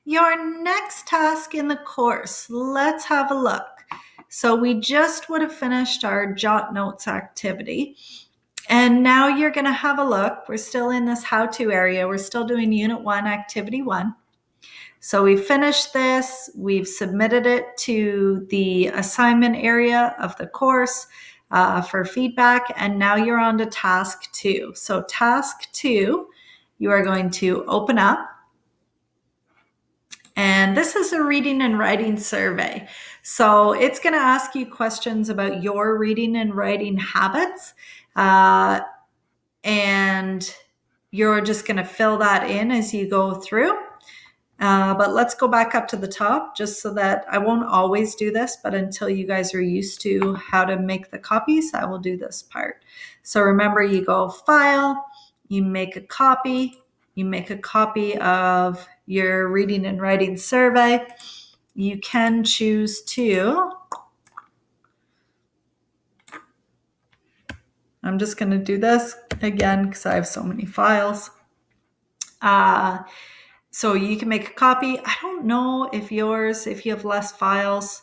Your next task in the course, let's have a look. So we just would have finished our jot notes activity. And now you're going to have a look. We're still in this how-to area. We're still doing Unit 1, Activity 1. So we finished this. We've submitted it to the assignment area of the course for feedback. And now you're on to Task 2. So Task 2, you are going to open up. And this is a reading and writing survey. So it's going to ask you questions about your reading and writing habits. And you're just going to fill that in as you go through. But let's go back up to the top just so that I won't always do this, but until you guys are used to how to make the copies, I will do this part. So remember, you go File, you make a copy. You make a copy of your reading and writing survey. You can choose to, I'm just going to do this again because I have so many files. So you can make a copy. I don't know if yours, if you have less files,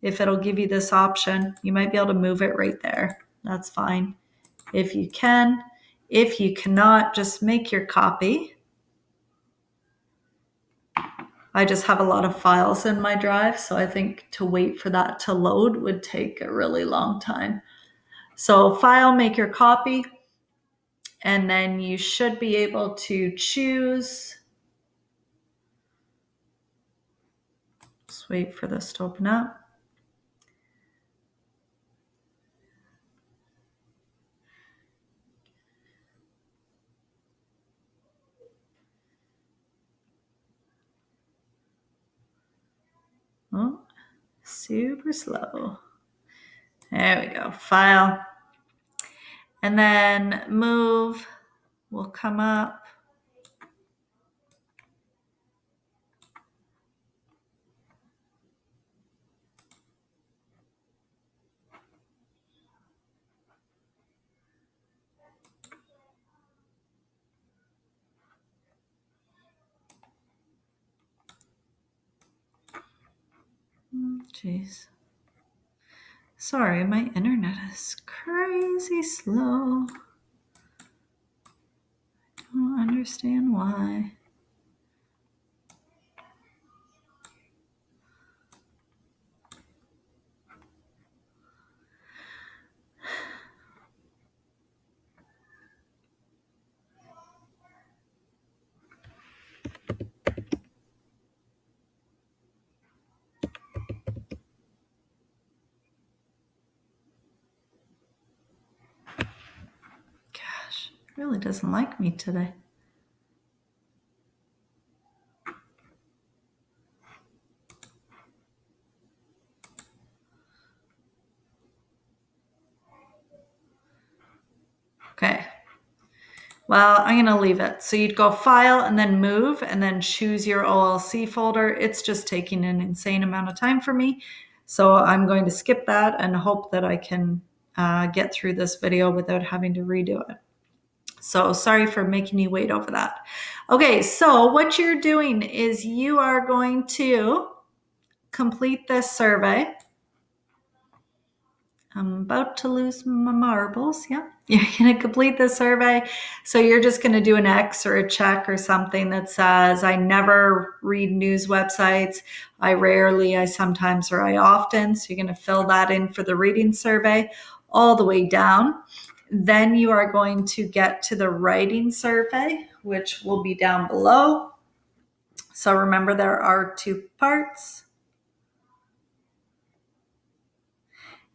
if it'll give you this option. You might be able to move it right there. That's fine. If you can. If you cannot, just make your copy. I just have a lot of files in my drive, so I think to wait for that to load would take a really long time. So File, make your copy, and then you should be able to choose. Just wait for this to open up. Oh, super slow. There we go. File. And then Move will come up. Jeez. Sorry, my internet is crazy slow. I don't understand why. Gosh, it really doesn't like me today. Okay. Well, I'm going to leave it. So you'd go File and then Move and then choose your OLC folder. It's just taking an insane amount of time for me. So I'm going to skip that and hope that I can get through this video without having to redo it. So sorry for making you wait over that. Okay, so what you're doing is you are going to complete this survey. I'm about to lose my marbles. Yeah, you're going to complete the survey. So you're just going to do an X or a check or something that says, I never read news websites. I rarely, I sometimes, or I often. So you're going to fill that in for the reading survey all the way down. Then you are going to get to the writing survey, which will be down below. So remember, there are two parts.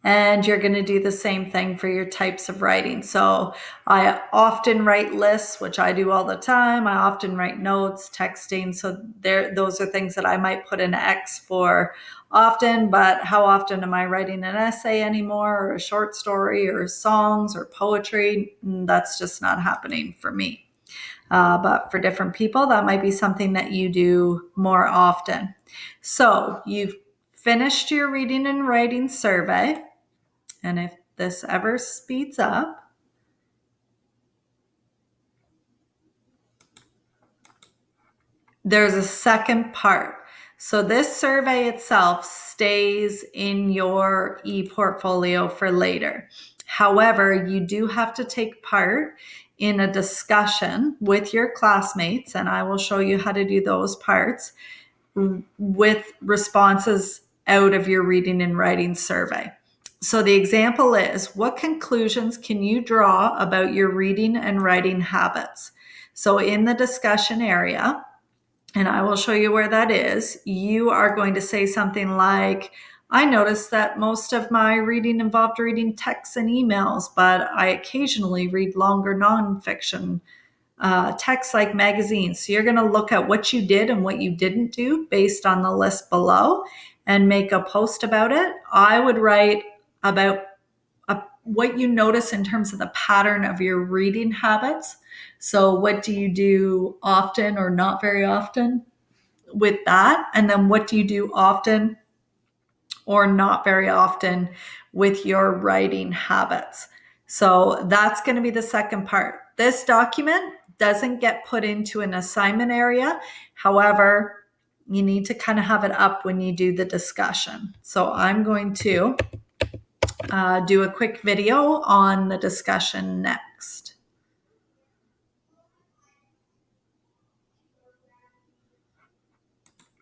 And you're going to do the same thing for your types of writing. So I often write lists, which I do all the time. I often write notes, texting. So those are things that I might put an X for often, but how often am I writing an essay anymore, or a short story, or songs, or poetry? That's just not happening for me. But for different people, that might be something that you do more often. So you've finished your reading and writing survey. And if this ever speeds up, there's a second part. So this survey itself stays in your e-portfolio for later. However, you do have to take part in a discussion with your classmates, and I will show you how to do those parts with responses out of your reading and writing survey. So the example is, what conclusions can you draw about your reading and writing habits? So in the discussion area, and I will show you where that is, you are going to say something like, I noticed that most of my reading involved reading texts and emails, but I occasionally read longer nonfiction texts like magazines. So you're going to look at what you did and what you didn't do based on the list below and make a post about it. I would write about what you notice in terms of the pattern of your reading habits. So what do you do often or not very often with that? And then what do you do often or not very often with your writing habits? So that's going to be the second part. This document doesn't get put into an assignment area. However, you need to kind of have it up when you do the discussion. So I'm going to do a quick video on the discussion next.